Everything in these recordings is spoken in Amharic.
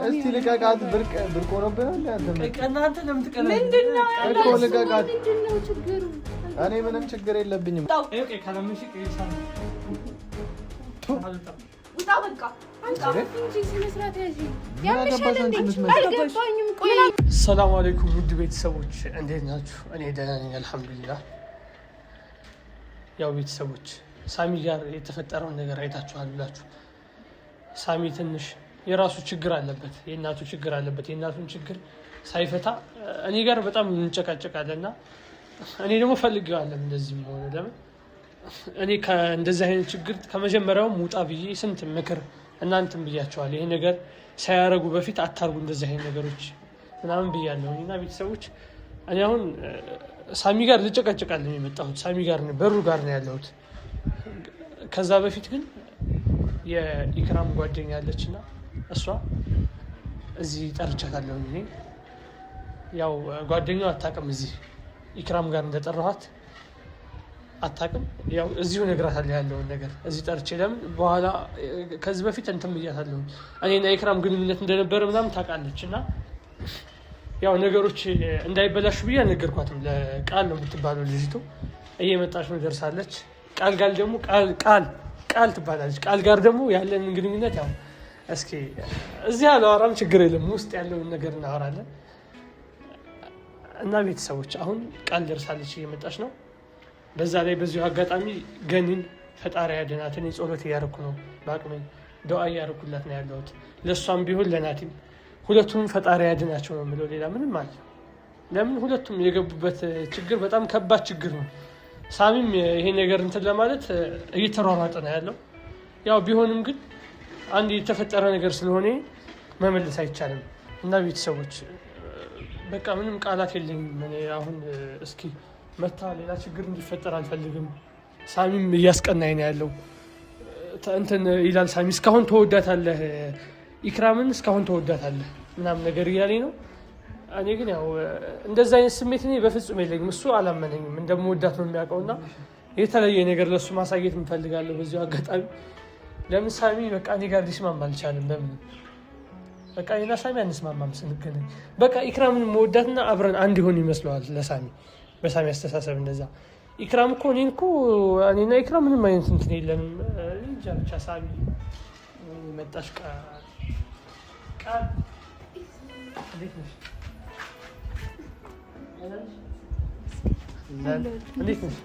እስቲ ልቀቃት። ብርቅ ሆኖብናል። እናንተ ለምን ትቀናለህ? እኮ ልቀቃት። እኔ ምንም ችግር የለብኝም። ሰላም አለይኩም ውድ ቤተሰቦች እንዴት ናችሁ? እኔ ደህና ነኝ አልሐምዱሊላህ። ያው ቤተሰቦች ሳሚ ጋር የተፈጠረውን ነገር አይታችኋል ብላችሁ ሳሚ ትንሽ የራሱ ችግር አለበት፣ የእናቱ ችግር አለበት። የእናቱን ችግር ሳይፈታ እኔ ጋር በጣም እንጨቃጨቃለን እና እኔ ደግሞ ፈልጌዋለሁ እንደዚህ ሆነ። ለምን እኔ ከእንደዚህ አይነት ችግር ከመጀመሪያውም ውጣ ብዬ ስንት ምክር እናንተም ብያቸዋለሁ። ይሄ ነገር ሳያረጉ በፊት አታርጉ እንደዚህ አይነት ነገሮች ምናምን ብያለሁ እና ቤተሰቦች እኔ አሁን ሳሚ ጋር ልጨቃጨቃለሁ የመጣሁት። ሳሚ ጋር ነው በሩ ጋር ነው ያለሁት። ከዛ በፊት ግን የኢክራም ጓደኛ አለች እና እሷ እዚህ ጠርቻታለሁ። እኔ ያው ጓደኛው አታውቅም፣ እዚህ ኢክራም ጋር እንደጠራኋት አታውቅም። ያው እዚሁ እነግራታለሁ ያለውን ነገር እዚህ ጠርቼ። ለምን በኋላ ከዚህ በፊት እንትን ብያታለሁ እኔና ኢክራም ግንኙነት እንደነበረ ምናምን ታውቃለች እና ያው ነገሮች እንዳይበላሹ ብዬ አልነገርኳትም። ለቃል ነው የምትባለው ልጅቱ። እየመጣች ነው ደርሳለች። ቃል ጋር ደግሞ ቃል ትባላለች። ቃል ጋር ደግሞ ያለን ግንኙነት ያው እስኪ እዚህ አላወራም፣ ችግር የለም ውስጥ ያለውን ነገር እናወራለን። እና ቤተሰቦች አሁን ቃል ደርሳለች፣ እየመጣች ነው። በዛ ላይ በዚሁ አጋጣሚ ገኒን ፈጣሪ ያድናት። እኔ ጸሎት እያደረኩ ነው፣ በአቅሜ ዱዓ እያደረኩላት ነው ያለሁት። ለእሷም ቢሆን ለናቲም ሁለቱም ፈጣሪ ያድናቸው ነው የምለው። ሌላ ምንም አለ። ለምን ሁለቱም የገቡበት ችግር በጣም ከባድ ችግር ነው። ሳሚም ይሄ ነገር እንትን ለማለት እየተሯሯጠ ነው ያለው። ያው ቢሆንም ግን አንድ የተፈጠረ ነገር ስለሆነ መመለስ አይቻልም። እና ቤተሰቦች በቃ ምንም ቃላት የለኝም እኔ አሁን። እስኪ መታ ሌላ ችግር እንዲፈጠር አልፈልግም። ሳሚም እያስቀናኝ ነው ያለው። እንትን ይላል ሳሚ እስካሁን ተወዳታለህ፣ ኢክራምን እስካሁን ተወዳታለህ ምናምን ነገር እያለኝ ነው። እኔ ግን ያው እንደዛ አይነት ስሜት እኔ በፍጹም የለኝም። እሱ አላመነኝም፣ እንደምወዳት ነው የሚያውቀው እና የተለየ ነገር ለእሱ ማሳየት እንፈልጋለሁ በዚሁ አጋጣሚ። ለምን ሳሚ በቃ እኔ ጋር ሊስማማ አልቻለም። ለምን በቃ እኔና ሳሚ አንስማማም ስንገናኝ። በቃ ኢክራምን መወዳትና አብረን አንድ ይሆን ይመስለዋል ለሳሚ፣ በሳሚ አስተሳሰብ እንደዛ። ኢክራም እኮ እኔና ኢክራም ምንም አይነት እንትን የለንም። እንጃ ብቻ ሳሚ መጣሽ። ቃል እንዴት ነሽ? እንዴት ነሽ?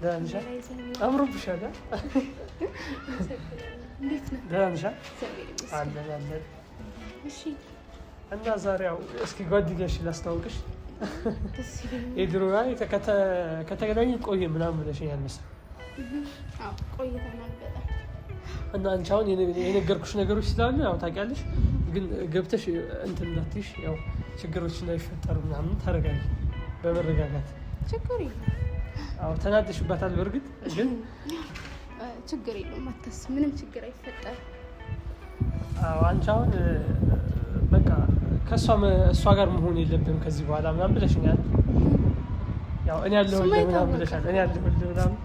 ደህና ነሽ? አምሮብሻል። ደህና ነሽ? አለን አለን። እና ዛሬ ያው እስኪ ጓደኛሽ ላስተዋውቅሽ። የድሮ ከተገናኙ ቆየ ምናምን ብለሽኛል መሰለኝ። እና አንቺ አሁን የነገርኩሽ ነገሮች ስላሉ ያው ታውቂያለሽ፣ ግን ገብተሽ እንትን እንዳትይሽ፣ ያው ችግሮች እንዳይፈጠሩ ምናምን ታረጋጊ በመረጋጋት። ችግር የለም። አዎ ተናደሽባታል። በእርግጥ ግን ችግር የለውም፣ አታስብ፣ ምንም ችግር አይፈጠርም። አዎ አንቺ አሁን በቃ እሷ ጋር መሆን የለብንም ከዚህ በኋላ ምናምን ብለሽኛል። ያው እኔ ያለሁልህ ምናምን ብለሻል። እኔ ያለሁልህ ምናምን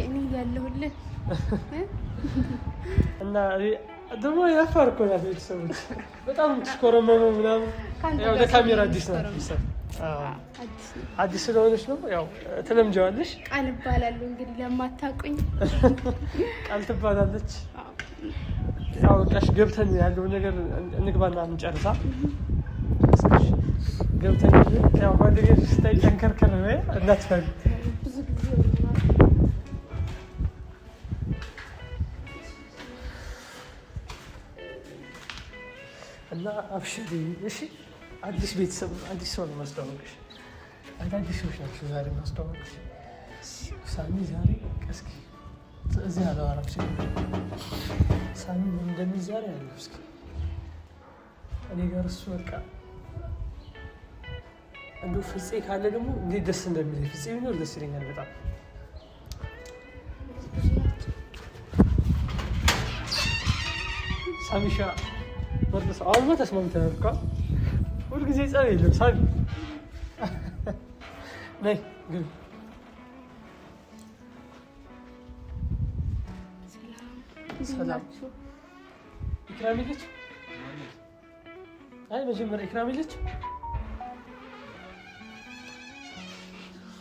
እኔ ያለሁልህ እና ደግሞ ያፋር እኮ ናት። ቤተሰቦች በጣም ትሽኮረመመው ምናምን። ያው ለካሜራ አዲስ ናት ይሰል አዲስ ስለሆነች ነው ያው ትለምጃዋለሽ። ቃል እባላለሁ እንግዲህ ለማታውቁኝ ቃል ትባላለች። ያው በቃሽ ገብተን ያለው ነገር እንግባና እንጨርሳ። ገብተን ያው ጓደኛሽ ስታይ ተንከርከር ነው እንዳትፈሪ። ብዙ ጊዜ እና አብሽሪ እሺ። አዲስ ቤተሰብ አዲስ ሰው ነው ማስተዋወቅሽ። አዲስ ሰዎች ናቸው ዛሬ ማስተዋወቅሽ። ሳሚ ዛሬ እስኪ እዚህ አላወራም ሲል ሳሚ ምን እንደሚል ዛሬ አለው። እስኪ እኔ ጋር እሱ በቃ እንደው ፍፄ ካለ ደግሞ እንዴት ደስ እንደሚል። ፍፄ ቢኖር ደስ ይለኛል በጣም። ሳሚሻ አሁንማ ተስማምተናል እኮ ሁልጊዜ ጸብ የለም። ሳሚ ነይ ግቢ። ሰላም ኢክራም ልጅ አይ መጀመሪያ ኢክራም ልጅ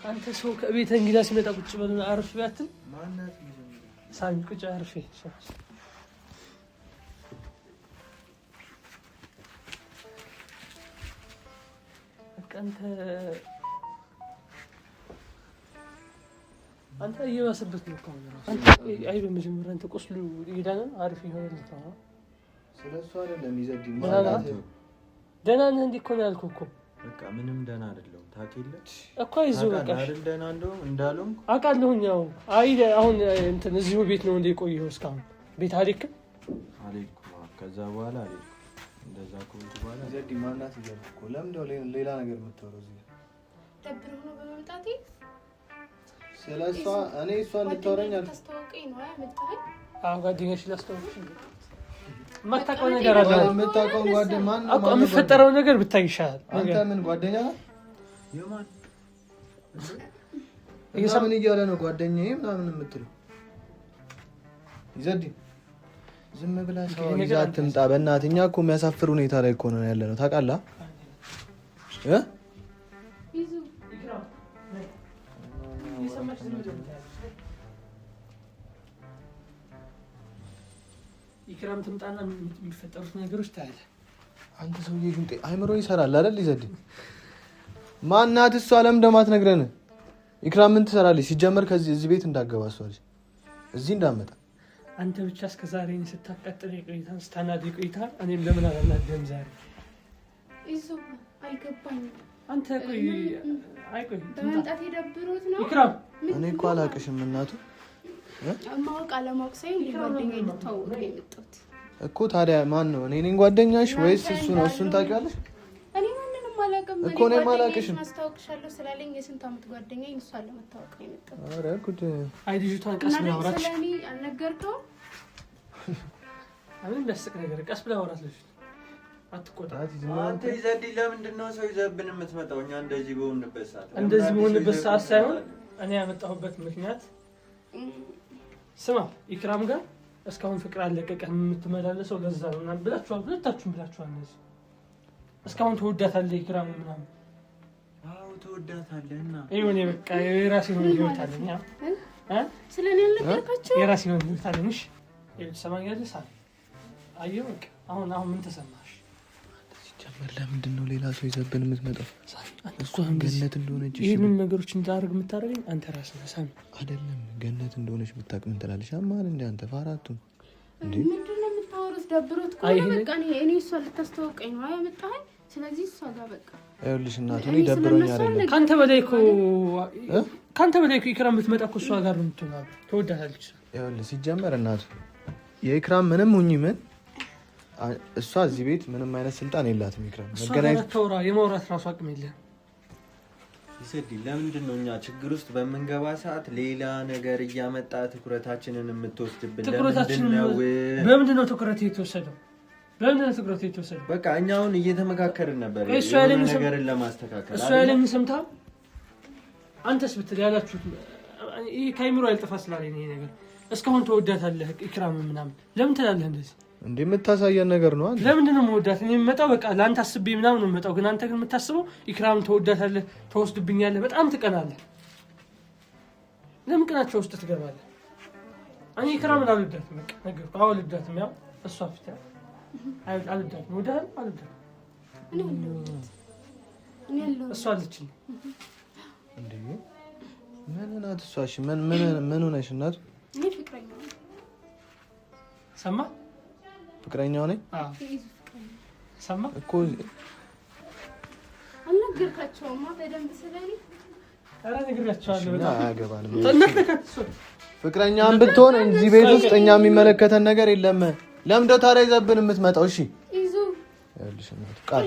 አንተ ሰው ከቤት እንግዳ ሲመጣ ቁጭ በልና አርፍ ያትል ማናት ሳሚ ቁጭ አርፍ አንተ እየባሰበት ነው እኮ አንተ አይ በመጀመሪያ አንተ ቁስሉ ይዳና አሪፍ ይሆናል ታው ስለሱ አይደለም ይዘዲ ደህና ነህ እንዴ እኮ ነው ያልኩህ እኮ በቃ ምንም ደህና አይደለም ታውቂለ እኮ አይዞህ በቃ አይደል ደህና እንዳለው አውቃለሁኝ ያው አይ አሁን እንትን እዚሁ ቤት ነው እንደ ቆየው እስካሁን ቤት አልሄድክም ከዛ በኋላ አልሄድኩም እንደዛ ቆንጆ በኋላ ይዘዲ ማናት ይዘልኩ ለምንድነው ሌላ ነገር የምትወረው እዚህ ደብሮ ነው በመምጣቴ ስለሷ እኔ እሷ እንድታወራኝ አልተስተዋወቀኝ ነው ያመጣኸኝ ጓደኛሽ ላስተዋወቅሽ የማታውቀው ነገር አለ የምታውቀው ጓደኛ ማን ነው አቋም የምፈጠረው ነገር ብታይ ይሻላል አንተ ምን ጓደኛ ነህ የማን እየሰማን እያለ ነው ጓደኛዬ ምናምን የምትለው ይዘዲ ዝም ብላ ሰው ይዛት ትምጣ በእናትህ እኛ እኮ የሚያሳፍር ሁኔታ ላይ እኮ ነው ያለነው ታውቃለህ ይዙ ኢክራም ትምጣና የሚፈጠሩት ነገሮች ታያለህ አንተ ሰውዬ ግን አይምሮ ይሰራል አይደል ይዘዲ ማናት እሷ ለምን እንደማትነግረን ኢክራም ምን ትሰራለች ሲጀመር ከዚህ እዚህ ቤት እንዳገባ እሷ ልጅ እዚህ እንዳመጣ አንተ ብቻ እስከ ዛሬ እኔ ስታቃጥል ቆይታን ስታናድ ቆይታን እኔም ለምን አላናደም ዛሬ ይዙ አይገባኝም አንተ ቆይ በመምጣቴ ደብሮት ነው ኢክራም እኔ እኮ አላቅሽም እናቱ ማወቅ አለማወቅ ሳይሆን ጓደኛዬ ልታወቅ ነው የመጣሁት እኮ ታዲያ ማን ነው እኔ ነኝ ጓደኛሽ ወይስ እሱ ነው እሱን ታውቂያለሽ እኔ ማንንም አላውቅም እኮ እኔም አላውቅሽም ማስታወቅሻለሁ ስላለኝ የስንት ዓመት ጓደኛዬ እሷን ለመታወቅ ነው የመጣሁት ኧረ ጉድ አይ ልጅቷን ቀስ ብላ አውራት ስለኔ አልነገርከውም አሁን ለስቅ ነገር ቀስ ብላ አውራት ልጅ አትቆጣ አንተ ይዘዲ ለምንድን ነው ሰው ይዘብን የምትመጣው እኛ እንደዚህ በሆንበት ሰዓት ሳይሆን እኔ ያመጣሁበት ምክንያት ስማ ኢክራም ጋር እስካሁን ፍቅር አለቀቀን የምትመላለሰው ለዛ ነው እና ብላችኋል ሁለታችሁም ብላችኋል እነዚህ እስካሁን ተወዳታለህ ኢክራም ምናምን አዎ ተወዳታለህና ይሁን በቃ የራሴ ነው ህይወት አለኝ ስለኔ አልነገርካቸው የራሴ ነው ህይወት አለኝ እሺ ሰማኛለህ ሳል አየሁ በቃ አሁን ምን ተሰማሽ ሲጀመር ለምንድን ነው ሌላ ሰው ይዘብን የምትመጣው እሷ ገነት እንደሆነች ይሄንን ነገሮች እንዳደርግ የምታደርገኝ አንተ ራስህ ነህ ሳሚ አይደለም ገነት እንደሆነች ብታውቅ ምን ትላለች አማን እንደ አንተ ፋራቱ እንዴ ምንድነው የምታወሩት ደብሮት እኮ በቃ እኔ እሷ ልታስተዋወቀኝ ነው ያመጣኸኝ ስለዚህ እሷ ጋር በቃ ይኸውልሽ እናቱ እኔ ደብሮኝ አይደለም ካንተ በላይ እኮ ኢክራም ብትመጣ እኮ እሷ ጋር ነው የምትሆነው ተወዳታለች ይኸውልሽ ሲጀመር እናቱ የኢክራም ምንም ሁኚ ምን እሷ እዚህ ቤት ምንም አይነት ስልጣን የላትም ኢክራም መገናኘት ተውራ የማውራት ራሱ አቅም የለም ይሰዲ ለምንድን ነው እኛ ችግር ውስጥ በመንገባ ሰዓት ሌላ ነገር እያመጣ ትኩረታችንን የምትወስድብን በምንድን ነው ትኩረት የተወሰደው በቃ እኛ አሁን እየተመካከርን ነበር ነገርን ለማስተካከል እሱ ያለኝ ሰምተሃል አንተስ ብትል ያላችሁት ይሄ ካይምሮ ያልጠፋ ስላለኝ ይሄ ነገር እስካሁን ተወዳታለህ ኢክራም ምናምን ለምን ትላለህ እንደዚህ እንዴ የምታሳየን ነገር ነው አንተ ለምንድን ነው የምወዳት እኔ የምመጣው በቃ ለአንተ አስቤ ምናምን ነው የምመጣው ግን አንተ ግን የምታስበው ኢክራም ተወዳታለህ ተወስድብኛለህ በጣም ትቀናለህ ለምን ቅናቸው ውስጥ ትገባለህ እኔ ኢክራምን አልወዳትም በቃ ነገርኩህ አልወዳትም ያው እሷ ፊት አልወዳትም ወዳል አልወዳትም እሷ አለችኝ እንዴ ምን ናት እሷ እሺ ምን ሆነሽ እናቱ እኔ ፍቅረኛ ነኝ ሰማ ፍቅረኛው ነኝ ሰማ እኮ አልነገርካቸውማ በደንብ ስለኔ ኧረ ነግሬያቸዋለሁ በጣም አያገባንም ፍቅረኛም ብትሆን እዚህ ቤት ውስጥ እኛ የሚመለከተን ነገር የለም ለምን ደው ታዲያ ይዘብን የምትመጣው እሺ ይዙ ይኸውልሽ እናቱ ቃል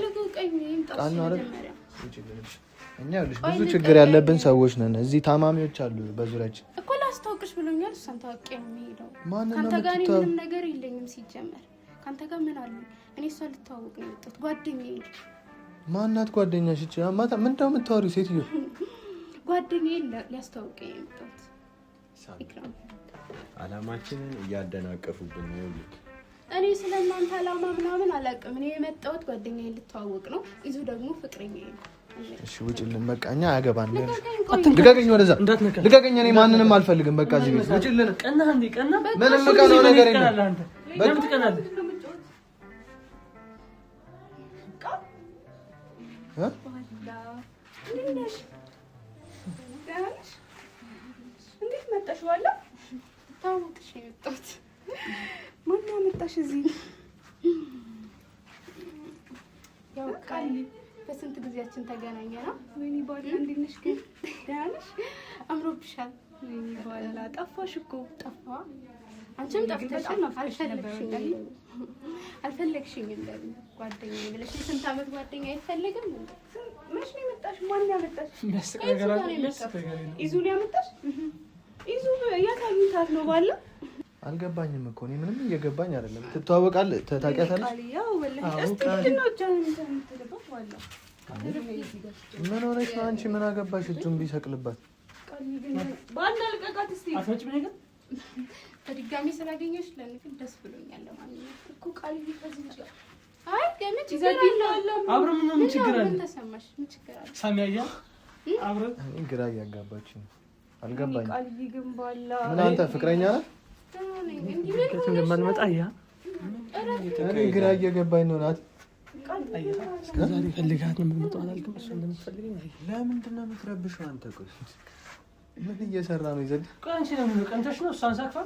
ነው አይደል እኛ ይኸውልሽ ብዙ ችግር ያለብን ሰዎች ነን እዚህ ታማሚዎች አሉ በዙሪያችን እኮ ላስታውቅሽ ብሎኛል እሷን ታውቄ ነው የምሄደው ማንንም ካንተ ጋር ምንም ነገር የለኝም ሲጀመር ካንተ ጋር ምን አለ? እኔ እሷ ልተዋወቅ ነው የመጣሁት። ጓደኛዬ ማናት ጓደኛሽ? እቺ ማታ ምን እንደው የምታወሪው ሴትዮ? ጓደኛዬ ሊያስተዋውቀኝ የመጣሁት ኢክራም። አላማችንን እያደናቀፉብን ነው። ይልክ እኔ ስለእናንተ አላማ ምናምን አላውቅም። እኔ የመጣሁት ጓደኛዬ ልተዋወቅ ነው። ይዙ ደግሞ ፍቅረኛዬ ነው። እሺ ውጭልን፣ በቃ እኛ አያገባን። ልቀቀኝ፣ ወደዛ ልቀቀኝ። እኔ ማንንም አልፈልግም። በቃ እዚህ ቤት ውጭልን። ቀና እንዴ ቀና ምንም ቀናው ነገር የለም። አንተ ለምን ትቀናለህ? እንዴት መጣሽ? ዋላ ታውቁሽ የመጣሁት ማን ያመጣሽ እዚህ? ያው ቃል በስንት ጊዜያችን ተገናኘ ነው። ወይኔ ባላ እንዴት ነሽ? ግን ደህና ነሽ? አምሮብሻል። ወይኔ ባላ ጠፋሽ እኮ። ጠፋ? አንቺም ጠፍተሻል። አልፈለግሽኝም ለምን ጓደኛዬ ብለሽ? ስንት ዓመት ጓደኛ አይፈለግም? መች ነው የመጣሽ? ማን ያመጣሽ? የሚያስቅ ነገር አለ። ይዙ ነው ያመጣሽ? ይዙ የት አግኝታት ነው ባላ? አልገባኝም እኮ እኔ ምንም እየገባኝ አይደለም። ትተዋወቃለህ? ታውቂያታለሽ? ያው ወላሂ እስቲ ምንድነው ጃንተን የምትልበት ባላ? ምን ሆነሽ ነው አንቺ? ምን አገባሽ? እጁን ቢሰቅልባት ባላ ልቀቃት እስቲ። አትመጭም ነገር በድጋሚ ስላገኘሽ ለኔ ግን ደስ ብሎኛል። ለማንኛውም እኮ ቃል ይፈዝኝ አይ ገመች ይዘዲላል። አብሮ ምን ችግር አለ? ምን ተሰማሽ? ምን ችግር አለ? ሳሚያ አብሮ እኔ ግራ እያጋባችኝ አልገባኝም። ቃል ይግንባላ ምን አንተ ፍቅረኛ ነህ? እንደማንመጣ ያ እኔ ግራ እየገባኝ ነው። ናት ዛሬ ፈልጋት ነው የምትመጣው አላልክም? እሱ እንደምትፈልገኝ ለምንድን ነው የምትረብሽው አንተ? ቆይ ምን እየሰራ ነው? ይዘድ ቆይ አንቺ ለምን ቀንተሽ ነው እሷን ሳክፋ?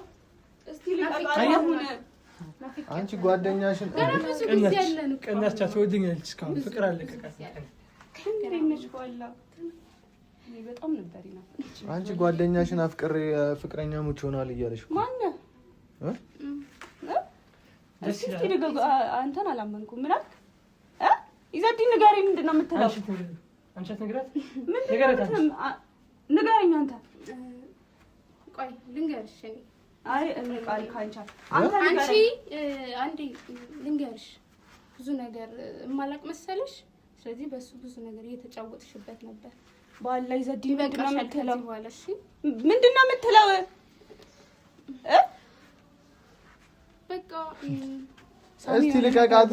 እስቲ ልቀቃት። አንቺ ጓደኛሽን ቀናቻ ትወደኛለች። እስካሁን ፍቅር አለቀቃት። ከእንግዲህ በኋላ በጣም ነበር ይናፍቅሽ። አንቺ ጓደኛሽን አፍቅሬ ፍቅረኛሞች ሆናል እያለሽ ማነው? እስቲ ደጋግ አንተን አላመንኩም። ምን አልክ? ይዘዲን ንገሪ። ምንድን ነው የምትለው? አንቺ አትነግራት? ንገረኝ አንተ። ቆይ ልንገርሽ። እኔ አይ እኔ ቃል ካንቻ አንቺ አንዴ ልንገርሽ። ብዙ ነገር እማላቅ መሰለሽ። ስለዚህ በሱ ብዙ ነገር እየተጫወትሽበት ነበር። ባላ ይዘዲን ምንድን ነው የምትለው? ምንድን ነው የምትለው? በቃ እስቲ ልቀቃት።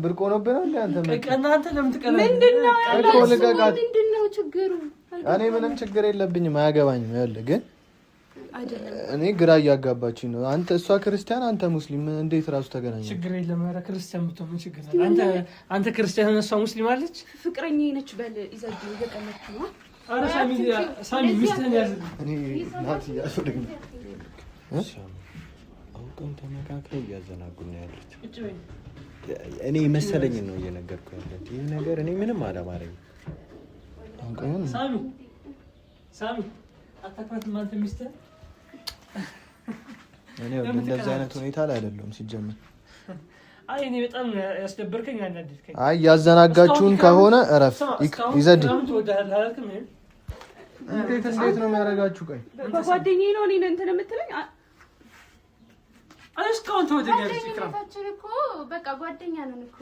ብርቅ ሆኖብህ ነው እንዴ አንተ? እናንተ ለምን ትቀናለህ? ምንድነው እኮ ልቀቃት። ምንድነው ችግሩ? እኔ ምንም ችግር የለብኝም፣ አያገባኝም። ያለ ግን አይደለም እኔ ግራ እያጋባችኝ ነው። አንተ እሷ ክርስቲያን፣ አንተ ሙስሊም፣ እንዴት ራሱ ተገናኘ? ችግር የለም። ኧረ ክርስቲያን ብትሆን ምን ችግር አለ? አንተ ክርስቲያን እሷ ሙስሊም አለች። ፍቅረኛዬ ነች በል ይዘዲ እየቀለድክ ነው። ኧረ ሳሚ ሚስትህን ያዝ። እኔ ናት እያስፈልግ ነው አውቀን ተመካክረው እያዘናጉን ነው ያሉት። እኔ መሰለኝን ነው እየነገርኩ ያለሁት። ይህ ነገር እኔ ምንም አላማረኝም። ሳሚ አታክራትም አንተ ሚስትህን። እኔ እንደዚህ አይነት ሁኔታ ላይ አይደለሁም ሲጀምር። አይ እኔ በጣም ያስደበርከኝ ያናደድከኝ። አይ ያዘናጋችሁን ከሆነ እረፍ። ይዘዲ እንዴት ነው የሚያደርጋችሁ? ቆይ በጓደኛዬ ነው እኔ እንትን የምትለኝ? እስካሁን ተወደኛለች። ኢክራም እኮ በቃ ጓደኛ ነን እኮ።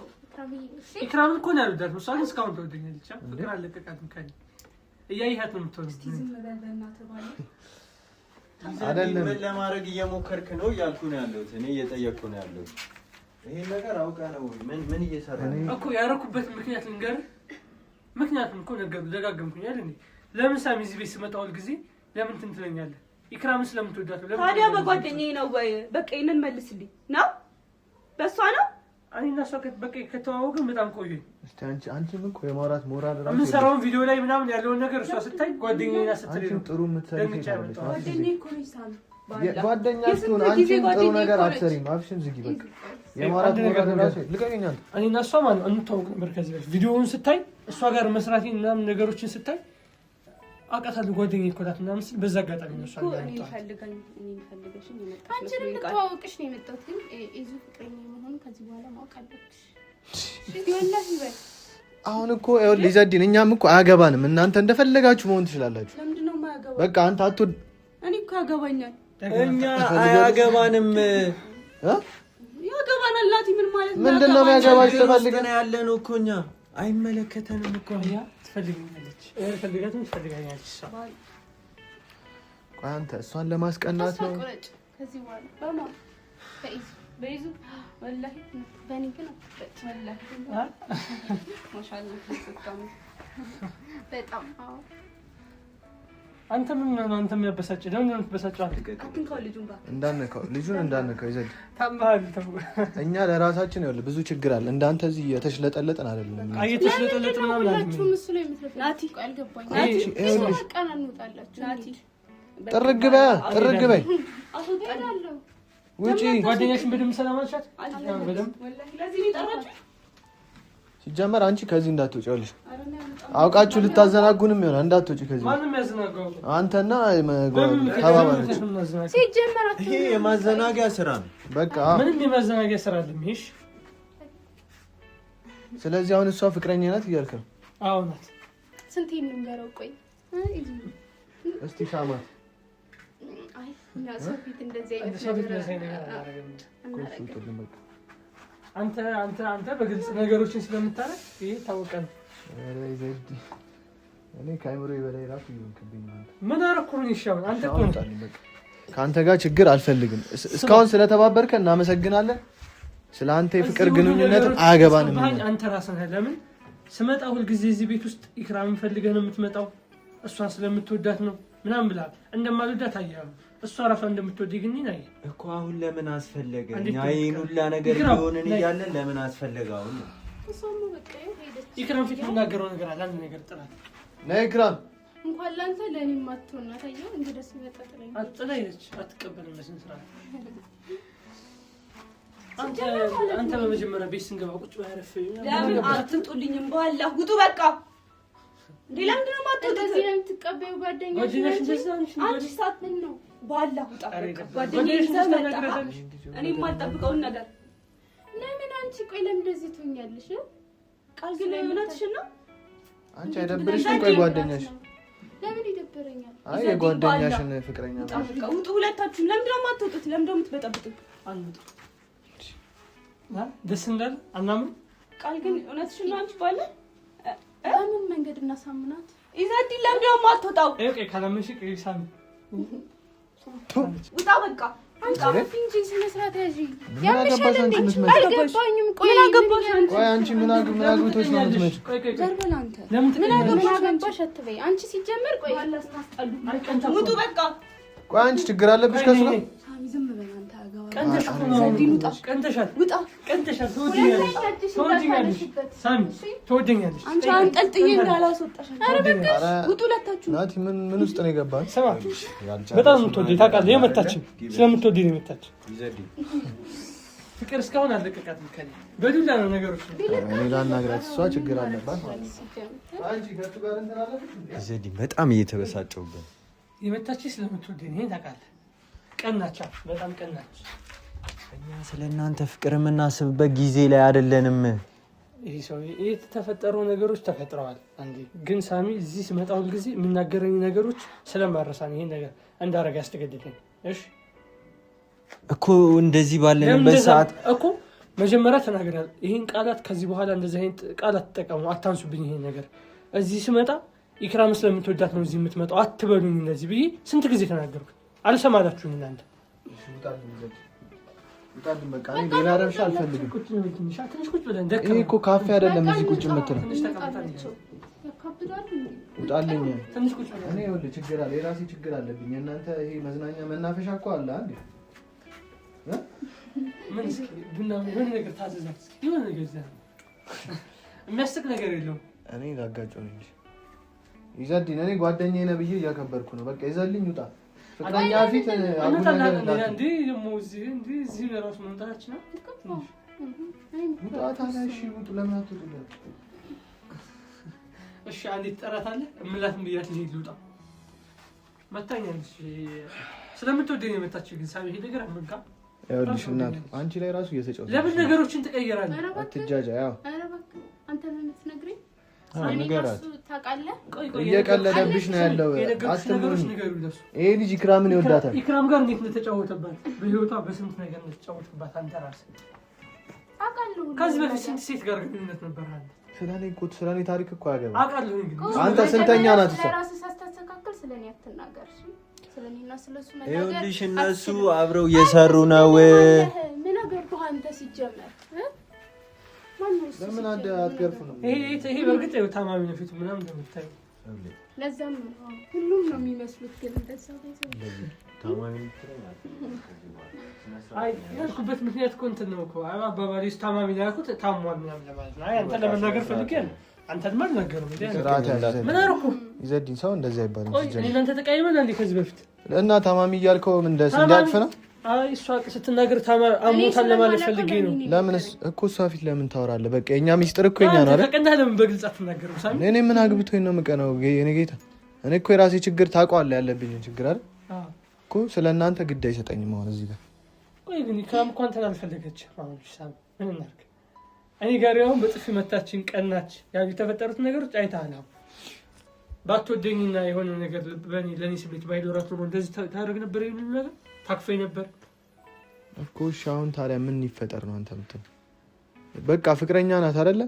ኢክራም እኮ ነው ያሉት። እሷ ግን እስካሁን ተወደኛለች። ፍቅር አለቀቃትም። ከእኔ እያየሃት ነው የምትሆነው። አይደለም ምን ለማድረግ እየሞከርክ ነው እያልኩ ነው ያለሁት። እኔ እየጠየቅኩ ነው ያለሁት። ይሄን ነገር አውቀህ ነው ምን እየሰራ ነው እኮ? ያደረኩበት ምክንያት ልንገርህ። ምክንያቱም እኮ ደጋገምኩኝ አይደል እንዴ? ለምን ሳሚ እዚህ ቤት ስመጣ ሁል ጊዜ ለምን እንትን ትለኛለህ? ኢክራምን ስለምትወዳት ነው። ታዲያ በጓደኛዬ ነው ወይ? በቃ ይሄንን መልስልኝ ነው። በእሷ ነው እኔ እና እሷ በቃ ከተዋወቅን በጣም ቆየኝ። እስቲ አንቺ ምን ቆይ ማውራት ሞራል ራሱ የምንሰራውን ቪዲዮ ላይ ምናምን ያለውን ነገር እሷ ስታይ ጓደኛዬ ናት ስትል ነው ጥሩ የምትሰሪ ጓደኛዬ እኮ ነው ሳሚ። ጓደኛሽ ትሆን አንቺም ጥሩ ነገር አትሰሪም። አፍሽን ዝጊ በቃ። የማውራት ሞራል ራሱ ልቀቀኛል። እኔ እና እሷ ማለት እንተዋወቅ ነበር ከዚህ በፊት። ቪዲዮውን ስታይ እሷ ጋር መስራቴን ምናምን ነገሮችን ስታይ አውቃታለሁ። ጓደኛዬ እኮ ናት ምናምን ስል በዛ አጋጣሚ ነው እሷ ጋር እኔ ፈልገሽኝ የመጣሽ አንቺ ልትተዋወቅሽ ነው የመጣሁት። ግን ኢዙ ፍቅረኛ መሆኑን ከዚህ በኋላ ማወቅ አለብሽ። ወላሂ በል አሁን እኮ ይኸውልህ ይዘዲን፣ እኛም እኮ አያገባንም። እናንተ እንደፈለጋችሁ መሆን ትችላላችሁ። ለምንድን ነው የማያገባው? በቃ አንተ አትወድ። እኔ እኮ ያገባኛል። እኛ አያገባንም። ያገባናል። ናቲ ምን ማለት ነው? ምንድነው የሚያገባሽ? ተፈልገን ያለነው እኮ እኛ አይመለከተንም እኮ ያ ትፈልገኛለች ፈልጋትም ትፈልጋኛለች። ቆይ አንተ እሷን ለማስቀናት ነው? ከዚህ በኋላ በማ በይዙ ወላሂ በእኔ ግን ወላሂ ማሻአላህ በጣም አንተ ምን ነው አንተ የሚያበሳጭ ለምን ነው የምትበሳጨው? አትንካው ልጁን እንዳነካው ይዘድ ታማል ተው። እኛ ለራሳችን ይኸውልህ ብዙ ችግር አለ። እንዳንተ እዚህ የተሽለጠለጥን አይደለም። እየተሽለጠለጥን ምናምን ሁላችሁ ምስሉ የምትለፈው ናቲ አልገባኝ። ናቲ ይኸውልሽ ቀን እንወጣላችሁ። ናቲ ጥርግ በይ አስወጣለሁ። ውጪ። ጓደኛሽን በደምብ ሰላም አልሻት? በደምብ ወላሂ ለዚህ ነው የጠራችሁ። ሲጀመር አንቺ ከዚህ እንዳትወጪ ይኸውልሽ። አውቃችሁ ልታዘናጉንም ይሆናል። እንዳትወጪ ከዚህ። ማንንም ያዘናጋው አንተና ተባባለች። ሲጀመር ይሄ የማዘናጊያ ስራ ነው። በቃ ምንም የማዘናጊያ ስራ አይደለም። ይሄ ስለዚህ አሁን እሷ ፍቅረኛ ናት እያልክ ነው? አዎ ናት። ስንቴ እንንገረው? ቆይ እስቲ ሳማት። አይ እና ሶፊት እንደዚህ አይነት አንተ በግልጽ ነገሮችን ስለምታረግ ይሄ ታወቀ ነው። እኔ ከአይምሮ በላይ ራሱ ይሆንክብኝ ማለት ምን አረኩኝ? ይሻው አንተ እኮ ነው። ከአንተ ጋር ችግር አልፈልግም። እስካሁን ስለተባበርከ እናመሰግናለን። ስለ አንተ የፍቅር ግንኙነት አያገባንም። አንተ ራስህ ነህ። ለምን ስመጣ ሁልጊዜ እዚህ ቤት ውስጥ ኢክራምን ፈልገህ ነው የምትመጣው? እሷን ስለምትወዳት ነው ምናምን ብለሃል። እንደማልወዳት አየኸው። እሷ ራሷ እንደምትወድ ግን ይናይ እኮ አሁን ለምን አስፈለገ? ይሄን ሁላ ነገር ቢሆንን እያለን ለምን አስፈለገ? አሁን እሷም በቃ ሄደች። ኢክራም ፊት የምናገረው ነገር አለ። አንድ ነገር ጥራት ነይ ኢክራም እንኳን ላንተ ለኔም ማትሆና ታየው እንግዲህ ደስ ይመጣጥለኝ አጥላይች አትቀበልም። በስነ ስርዓት አንተ በመጀመሪያ ቤት ስንገባ ቁጭ ባያረፍ ለምን አትንጡልኝም? በኋላ ውጡ በቃ። ሌላ ምንድን ነው የማትወጡት? እንደዚህ ነው የምትቀበይው? ጓደኛሽ አንቺ ሰዓት ምን ነው? በኋላ ውጣ በቃ። ጓደኛሽ ተመጣጣ እኔ የማልጠብቀውን ነገር ለምን አንቺ ቆይ ለምን እንደዚህ ትሆኛለሽ? ቃል ግን እውነትሽን ነው። አንቺ አይደብርሽም? ቆይ ጓደኛሽ ለምን ይደብረኛል? አይ የጓደኛሽን ፍቅረኛ ነው። በቃ ውጡ ሁለታችሁም። ለምንድን ነው የማትወጡት? ለምንድን ነው የምትበጠብጡት? አንተ ደስ እንዳለ አናምን። ቃል ግን እውነትሽን ነው። አንቺ ባለ በምን መንገድ እናሳምናት? ኢዛዲ ለምንድን ነው የማትወጣው? እይ ካላመንሽ ሳሚ ውጣ በቃ። አንቺ እንጂ ስነ ስርዓት ያዢ። ምን አገባሽ አንቺ የምትመጪው? አልገባኝም። ቆይ ምን አገባሽ አንቺ? ቆይ አንቺ ምን አግብቶሽ ነው የምትመጪው? ዘርበል አንተ ምን አገባሽ አትበይ። አንቺ ሲጀመር ቆይ ውጡ በቃ። ቆይ አንቺ ችግር አለብሽ ከሱ ነው? ሳሚ ዝም በል አንተ። ቀንተሻል። ውጣ ቀንተሻል። ትወጂኛለሽ ሳሚ ትወጂኛለሽ። አንቺ አንጠልጥዬ እንዳላስወጣሽ። ኧረ በቃ ውጡ ሁለታችሁ። ናቲ ምን ውስጥ ነው የገባው? ስማ በጣም የምትወደኝ ታውቃለህ። የመታችን ስለምትወደኝ ነው የመታችን። ፍቅር እስካሁን አልለቀቃትም ከእኔ በዱላ ነው ነገሮች። እኔ ላናግራት፣ እሷ ችግር አለባት ማለት ነው። አንቺ ከእሱ ጋር እንትን አለብሽ? ዘዲ በጣም እየተበሳጨሁብን። የመታችን ስለምትወደኝ ይሄን ታውቃለህ። ቀናቻ በጣም ቀናች። እኛ ስለ እናንተ ፍቅር የምናስብበት ጊዜ ላይ አይደለንም። ይሄ ሰው የተፈጠረው ነገሮች ተፈጥረዋል። አንዴ ግን ሳሚ እዚህ ስመጣ ሁል ጊዜ የምናገረኝ ነገሮች ስለማረሳን ይሄን ነገር እንዳረጋ ያስገድደኝ። እሺ እኮ እንደዚህ ባለንበት ሰዓት እኮ መጀመሪያ ተናግረናል። ይሄን ቃላት ከዚህ በኋላ እንደዚህ አይነት ቃላት ተጠቀሙ፣ አታንሱብኝ። ይሄን ነገር እዚህ ስመጣ ኢክራም ስለምትወዳት ነው እዚህ የምትመጣው አትበሉኝ እንደዚህ ብዬ ስንት ጊዜ ተናገርኩ። አልሰማላችሁም እናንተ። በቃ እኔ ሌላ ረብሻ አልፈልግም። ትንሽ ቁጭ ብለን ይሄ እኮ ካፌ አይደለም እዚህ ቁጭ የምትለው። ውጣልኝ። ትንሽ ቁጭ ብለን እኔ ይኸውልህ ችግር አለ፣ የራሴ ችግር አለብኝ። እናንተ ይሄ መዝናኛ መናፈሻ እኮ አለ አንዴ ምን እስኪ ቡና ምን ነገር ታዘዛት የሆነ ነገር እዛ የሚያስቅ ነገር የለውም። እኔ ላጋጨው እንጂ ይዘድኝ። እኔ ጓደኛዬ ነህ ብዬ እያከበርኩ ነው። በቃ ይዘልኝ ውጣ። ፍቅረኛ ፊት አጉል ነገር እንዳትል። እንዴ ደግሞ እዚህ ለራሱ መምጣታችን ነው። ውጣ ታዲያ። እሺ ውጡ። ለምን አትወጡም? እሺ አንዴ ትጠራታለህ። እምላትም ብያት ልሄድ ልውጣ። መታኛለች። ስለምትወደኝ ነው የመታችው። ግን ሳሚ ይሄ ነገር አመንካ። ይኸውልሽ እናቱ አንቺ ላይ ራሱ እየተጫወተ ለምን ነገሮችን ትቀይራለህ? አትጃጃ። ያው ኧረ እባክህ አንተ ምን የምትነግረኝ? ንገራት። ታውቃለህ እየቀለደብሽ ነው ያለው። አትምሩኝ። ይሄ ልጅ ኢክራምን ይወዳታል። ኢክራም ጋር እንዴት እንደተጫወተባት በህይወቷ በስንት ነገር እንደተጫወተባት አንተ ራስህ አውቃለሁ። ከዚህ በፊት ስንት ሴት ጋር ግንኙነት ነበር አለ? ስለኔ ታሪክ እኮ አገባ አውቃለሁ። እንግዲህ አንተ ስንተኛ ናት እሷ? ራስህ ሳስተካክል ስለኔ አትናገር። እሺ ስለኔና ስለሱ መናገር ይኸውልሽ እነሱ አብረው እየሰሩ ነው። ምን ነገር አንተ ሲጀመር ለምን አንድ አትገርፉ ነው? ይሄ በእርግጥ ያው ታማሚ ነው ፊቱ ምናምን እንደምታየው። ለዛም ሁሉም ነው የሚመስሉት ግን እንደዛ ታማሚ አይ ያልኩበት ምክንያት እኮ እንትን ነው እኮ አባባሪስ ታማሚ ነው ያልኩት ታሟል ምናምን ለማለት ነው። አይ አንተ ለመናገር ፈልጌ ነው። አንተን ማን ነገር ነው እንዴ? ምን አደረኩ? ይዘድኝ ሰው እንደዚህ አይባልም። ቆይ እኔ እናንተ ተቀያይመን አንዴ ከዚህ በፊት እና ታማሚ እያልከው እንዲያቅፍ ነው? አይ እሷ ስትናገር አሞታል ለማለት ፈልጌ ነው። ለምንስ እኮ እሷ ፊት ለምን ታወራለህ? በቃ የኛ ሚስጥር እኮ የኛ ነው አይደል? ተቀንተህ ለምን በግልጽ አትናገርም? ሳሚ እኔ ምን አግብቶኝ ነው የምቀነው? የኔ ጌታ እኔ እኮ የራሴ ችግር ታውቀዋለህ፣ ያለብኝን ችግር አይደል እኮ። ስለ እናንተ ግድ አይሰጠኝም አሁን እዚህ ጋር። ቆይ ግን ኢክራም እኮ አንተን አልፈለገችም። አሁን ሳሚ ምን እናድርግ? እኔ ጋር ያው በጥፊ መታችን ቀናች። ያው የተፈጠሩት ነገሮች አይተሃል። ባትወደኝና የሆነ ነገር ለኔ ስሜት ባይኖራት ኖሮ እንደዚህ ታደርግ ነበር? ይሄን ነገር ታክፈኝ ነበር እኮ። እሺ አሁን ታዲያ ምን ይፈጠር ነው አንተ የምትለው? በቃ ፍቅረኛ ናት አይደለ?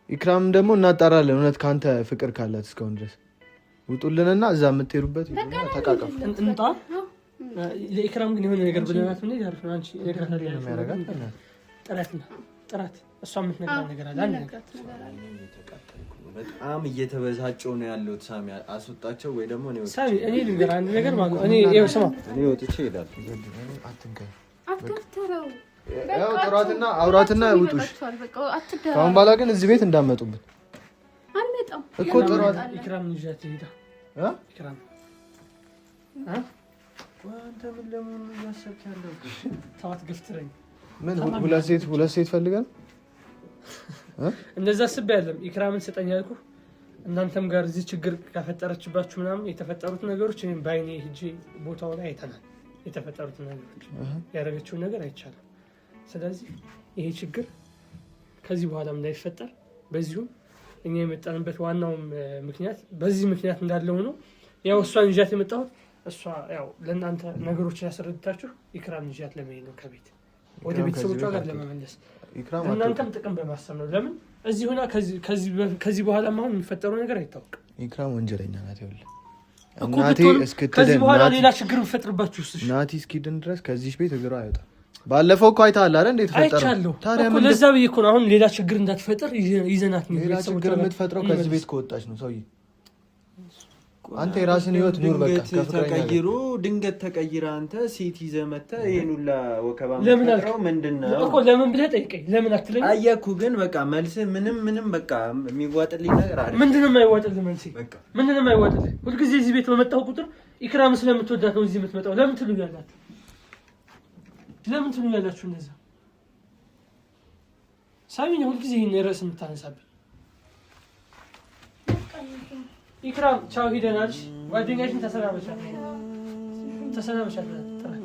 ኢክራም ደግሞ እናጣራለን። እውነት ካንተ ፍቅር ካላት እስካሁን ድረስ ውጡልንና እዛ የምትሄዱበት ተቃቀፉ እንጣ። ለኢክራም ግን የሆነ ነገር ብለናት ምን ያርፍ ነው? አንቺ ነገር የሚያረጋት ጥራት እሷ የምትነግረን ነገር አለ ነገር በጣም እየተበሳጨው ነው ያለው። ሳሚ አስወጣቸው ወይ ደግሞ እኔ ልንገርህ አንድ ነገር ማለት ነው። እኔ ስማ እኔ ወጥቼ እሄዳለሁ። አትንከኝ አትከፍተረው። ያው ጥራትና አውራትና ውጡሽ። ካሁን በኋላ ግን እዚህ ቤት እንዳመጡብን አንመጣም እኮ። ጥራት ኢክራም ይዣት ሄዳ ኢክራም አንተ ምን ለምን ያሰብክ ያለው? ተዋት ገፍትረኝ። ምን ሁለት ሴት ፈልገን እንደዛ አስቤ አይደለም። ኢክራምን ስጠኝ ያልኩህ እናንተም ጋር እዚህ ችግር ካፈጠረችባችሁ ምናምን የተፈጠሩት ነገሮች እኔም ባይኔ ሂጄ ቦታው ላይ አይተናል። የተፈጠሩት ነገሮች ያደረገችውን ነገር አይቻልም። ስለዚህ ይሄ ችግር ከዚህ በኋላም እንዳይፈጠር በዚሁም እኛ የመጣንበት ዋናውም ምክንያት በዚህ ምክንያት እንዳለ ሆኖ ያው እሷን ይዣት የመጣሁት እሷ ያው ለእናንተ ነገሮችን ያስረድታችሁ ኢክራም ይዣት ለመሄድ ነው ከቤት ወደ ቤተሰቦቿ ጋር ለመመለስ እናንተም ጥቅም በማሰብ ነው። ለምን እዚህ ሆና ከዚህ በኋላ ማሁን የሚፈጠረው ነገር አይታወቅም። ኢክራም ወንጀለኛ ናት። ይኸውልህ እናቴ ከዚህ በኋላ ሌላ ችግር ብፈጥርባችሁ ናቲ እስኪድን ድረስ ከዚህ ቤት እግሯ አይወጣም። ባለፈው እኮ አይተሃል አይደል? እንዴት ፈጠረው? ታዲያ ምን ለዛ ብዬ እኮ ነው አሁን ሌላ ችግር እንዳትፈጥር ይዘናት ነው። ሌላ ችግር የምትፈጥረው ከዚህ ቤት ከወጣች ነው። ሰውዬ አንተ የራስን ህይወት ኑር። በቃ ተቀይሮ ድንገት ተቀይራ አንተ ሴት ይዘህ መተህ ይሄን ሁላ ወከባ የምትፈጥረው ምንድነው እኮ? ለምን ብለህ ጠይቀኝ። ለምን አትለኝ? አየኩ ግን በቃ መልስህ ምንም በቃ የሚዋጥልኝ ነገር አይደለም። ምንድነው የማይዋጥልህ መልስ? ምንድነው የማይዋጥልህ? ሁልጊዜ እዚህ ቤት በመጣሁ ቁጥር ኢክራም ስለምትወዳት ነው እዚህ የምትመጣው። ለምን ትሉኛላችሁ? ለምን ትሉኛላችሁ እንደዛ? ሳሚን ሁልጊዜ ይሄን ርዕስ የምታነሳብኝ ኢክራም ቻው ሂደናል። ጓደኛሽን ተሰናበቻት። ጥራት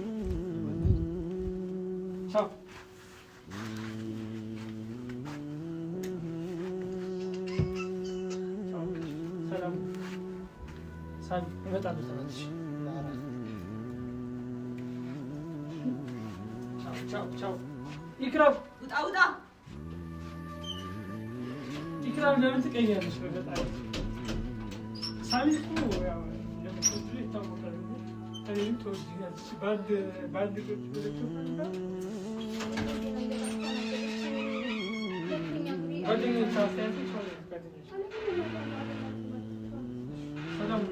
ቻው። ሰላም ሳሚ እመጣለሁ። ተመልሼ ቻው። ኢክራም ውጣ። ኢክራም ለምን ትቀኛለሽ? በፈጣሪ ሳሚ እኮ ያው ለምትወዱ ይታወቃል። እኔም ተወድኛለሽ። ባንድ ቁጭ ብለሽ ጓደኞች አስተያየቶች ሰላም